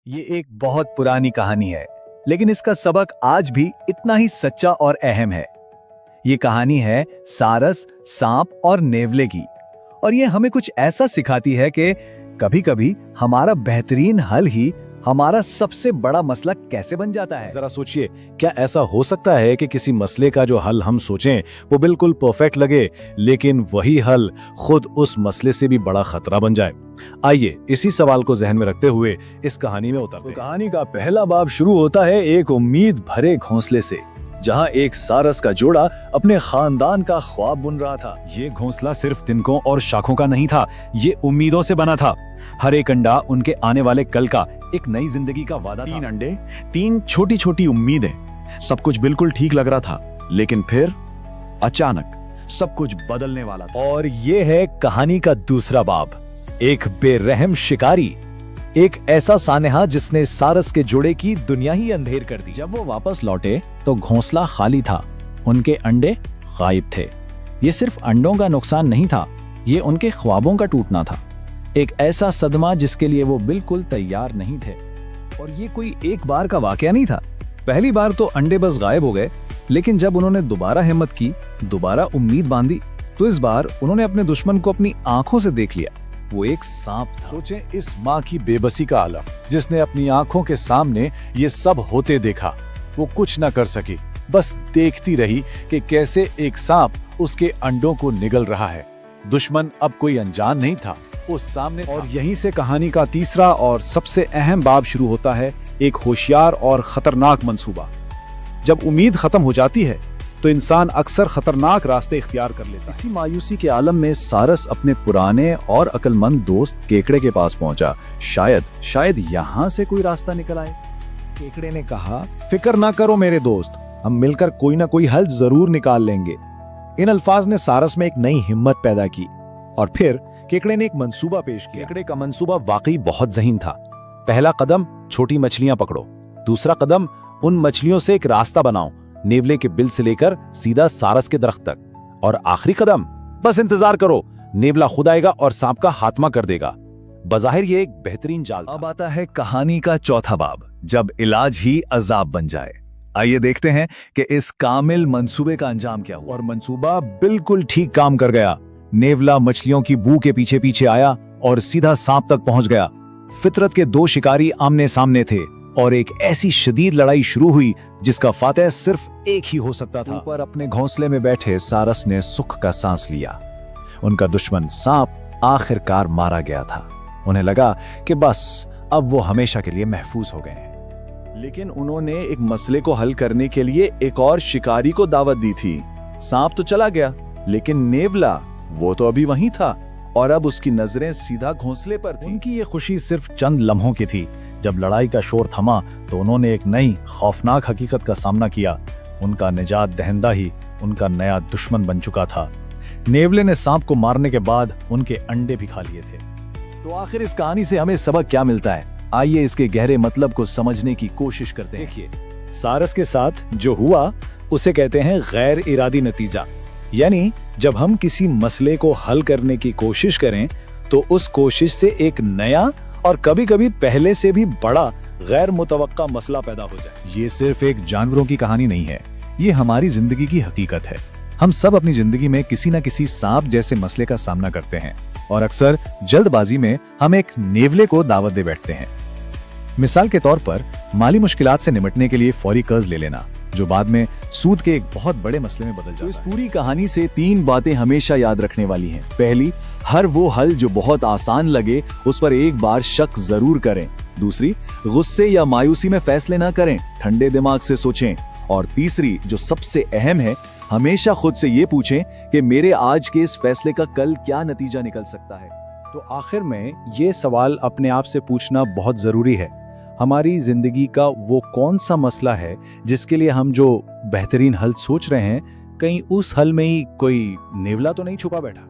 ये एक बहुत पुरानी कहानी है, लेकिन इसका सबक आज भी इतना ही सच्चा और अहम है। ये कहानी है सारस, सांप और नेवले की, और ये हमें कुछ ऐसा सिखाती है कि कभी-कभी हमारा बेहतरीन हल ही हमारा सबसे बड़ा मसला कैसे बन जाता है। जरा सोचिए, क्या ऐसा हो सकता है कि किसी मसले का जो हल हम सोचें वो बिल्कुल परफेक्ट लगे, लेकिन वही हल खुद उस मसले से भी बड़ा खतरा बन जाए। आइए इसी सवाल को जहन में रखते हुए इस कहानी में उतरते हैं। कहानी का पहला बाब शुरू होता है एक उम्मीद भरे घोंसले से, जहां एक सारस का जोड़ा अपने खानदान का ख्वाब बुन रहा था। ये घोंसला सिर्फ तिनकों और शाखों का नहीं था, ये उम्मीदों से बना था। हर एक अंडा उनके आने वाले कल का एक नई जिंदगी का वादा था। 3 अंडे, 3 छोटी छोटी उम्मीदें। सब कुछ बिल्कुल ठीक लग रहा था, लेकिन फिर अचानक सब कुछ बदलने वाला था। और ये है कहानी का दूसरा बाब, एक बेरहम शिकारी, एक ऐसा सानेहा जिसने सारस के जोड़े की दुनिया ही अंधेर कर दी। जब वो वापस लौटे तो घोंसला खाली था, उनके अंडे गायब थे। ये सिर्फ अंडों का नुकसान नहीं था, ये उनके ख्वाबों का टूटना था। एक ऐसा सदमा जिसके लिए वो बिल्कुल तैयार नहीं थे। और ये कोई एक बार का वाकया नहीं था। पहली बार तो अंडे बस गायब हो गए, लेकिन जब उन्होंने दोबारा हिम्मत की, दोबारा उम्मीद बांधी, तो इस बार उन्होंने अपने दुश्मन को अपनी आंखों से देख लिया। वो एक सांप था। सोचें इस माँ की बेबसी का आलम, जिसने अपनी आंखों के सामने ये सब होते देखा। वो कुछ न कर सकी, बस देखती रही कि कैसे एक सांप उसके अंडों को निगल रहा है। दुश्मन अब कोई अनजान नहीं था, वो सामने था। और यहीं से कहानी का तीसरा और सबसे अहम बाब शुरू होता है, एक होशियार और खतरनाक मंसूबा। जब उम्मीद खत्म हो जाती है तो इंसान अक्सर खतरनाक रास्ते इख्तियार कर लेता है। इसी मायूसी के आलम में सारस अपने पुराने और अक्लमंद दोस्त केकड़े के पास पहुंचा। शायद यहाँ से कोई रास्ता निकल आए। केकड़े ने कहा, फिक्र ना करो मेरे दोस्त, हम मिलकर कोई ना कोई हल जरूर निकाल लेंगे। इन अल्फाज ने सारस में एक नई हिम्मत पैदा की, और फिर केकड़े ने एक मंसूबा पेश किया। केकड़े का मंसूबा वाकई बहुत ज़हीन था। पहला कदम, छोटी मछलियां पकड़ो। दूसरा कदम, उन मछलियों से एक रास्ता बनाओ, नेवले के बिल से लेकर सीधा सारस के दरख्त तक। और आखिरी कदम, बस इंतजार करो, नेवला खुद आएगा और सांप का खात्मा कर देगा। बज़ाहिर ये एक बेहतरीन जाल था। अब आता है कहानी का चौथा बाब, जब इलाज ही अजाब बन जाए। आइए देखते हैं कि इस कामिल मंसूबे का अंजाम क्या हुआ। और मंसूबा बिल्कुल ठीक काम कर गया। नेवला मछलियों की बू के पीछे पीछे आया और सीधा सांप तक पहुंच गया। फितरत के 2 शिकारी आमने सामने थे, और एक ऐसी शदीद लड़ाई शुरू हुई जिसका फातेह सिर्फ एक ही हो सकता था। ऊपर अपने घोंसले में बैठे सारस ने सुख का सांस लिया। उनका दुश्मन सांप आखिरकार मारा गया था। उन्हें लगा कि बस अब वो हमेशा के लिए महफूज हो गए हैं। लेकिन उन्होंने एक मसले को हल करने के लिए एक और शिकारी को दावत दी थी। सांप तो चला गया, लेकिन नेवला वो तो अभी वहीं था, और अब उसकी नजरें सीधा घोंसले पर थीं। उनकी ये खुशी सिर्फ चंद लम्हों की थी। जब लड़ाई का शोर थमा तो उन्होंने एक नई खौफनाक हकीकत का सामना किया। उनका निजात दहिंदा ही उनका नया दुश्मन बन चुका था। नेवले ने सांप को मारने के बाद उनके अंडे भी खा लिए थे। तो आखिर इस कहानी से हमें सबक क्या मिलता है? आइए इसके गहरे मतलब को समझने की कोशिश करते हैं। देखिए, सारस के साथ जो हुआ उसे कहते हैं गैर इरादी नतीजा। यानी जब हम किसी मसले को हल करने की कोशिश करें तो उस कोशिश से एक नया और कभी-कभी पहले से भी बड़ा गैर मुतवक्का मसला पैदा हो जाए। ये सिर्फ एक जानवरों की कहानी नहीं है, ये हमारी जिंदगी की हकीकत है। हम सब अपनी जिंदगी में किसी न किसी सांप जैसे मसले का सामना करते हैं, और अक्सर जल्दबाजी में हम एक नेवले को दावत दे बैठते हैं। मिसाल के तौर पर माली मुश्किलात से निपटने के लिए फौरी कर्ज ले लेना, जो बाद में सूद के एक बहुत बड़े मसले में बदल जाता है। इस पूरी कहानी से 3 बातें हमेशा याद रखने वाली हैं। पहली, हर वो हल जो बहुत आसान लगे उस पर एक बार शक जरूर करें। दूसरी, गुस्से या मायूसी में फैसले ना करें, ठंडे दिमाग से सोचें। और तीसरी, जो सबसे अहम है, हमेशा खुद से ये पूछें कि मेरे आज के इस फैसले का कल क्या नतीजा निकल सकता है। तो आखिर में ये सवाल अपने आप से पूछना बहुत जरूरी है, हमारी जिंदगी का वो कौन सा मसला है जिसके लिए हम जो बेहतरीन हल सोच रहे हैं, कहीं उस हल में ही कोई नेवला तो नहीं छुपा बैठा।